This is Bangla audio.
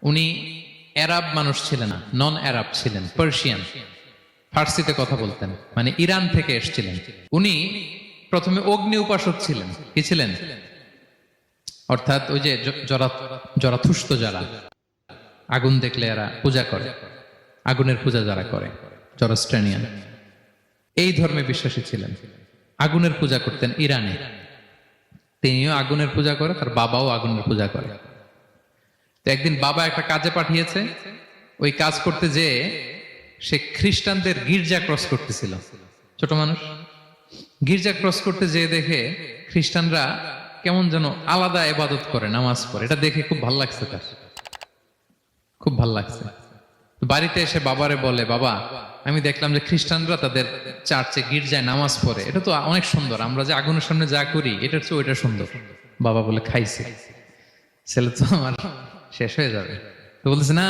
উনি আরব মানুষ ছিলেন না, নন আরব ছিলেন, পার্সিয়ান, ফার্সিতে কথা বলতেন, মানে ইরান থেকে এসেছিলেন। উনি প্রথমে অগ্নি উপাসক ছিলেন। কি ছিলেন? অর্থাৎ ওই যে জরাথুস্ত যারা আগুন দেখলে এরা পূজা করে, আগুনের পূজা যারা করে, জরস্ট্রেনিয়ান, এই ধর্মে বিশ্বাসী ছিলেন। আগুনের পূজা করতেন ইরানে। তিনিও আগুনের পূজা করে, তার বাবাও আগুনের পূজা করে। তো একদিন বাবা একটা কাজে পাঠিয়েছে, ওই কাজ করতে যেয়ে সে খ্রিস্টানদের গির্জা ক্রস করতেছিল। ছোট মানুষ গির্জা ক্রস করতে যেয়ে দেখে খ্রিস্টানরা কেমন যেন আলাদা ইবাদত করে, নামাজ পড়ে। এটা দেখে খুব ভালো লাগছে, তার খুব ভালো লাগছে। বাড়িতে এসে বাবারে বলে, বাবা আমি দেখলাম যে খ্রিস্টানরা তাদের চার্চে গির্জায় নামাজ পড়ে, এটা তো অনেক সুন্দর, আমরা যে আগুনের সামনে যা করি এটার চেয়ে ওইটা সুন্দর। বাবা বলে, খাইছে ছেলে তো আমার শেষ হয়ে যাবে। তো বলতেছে, না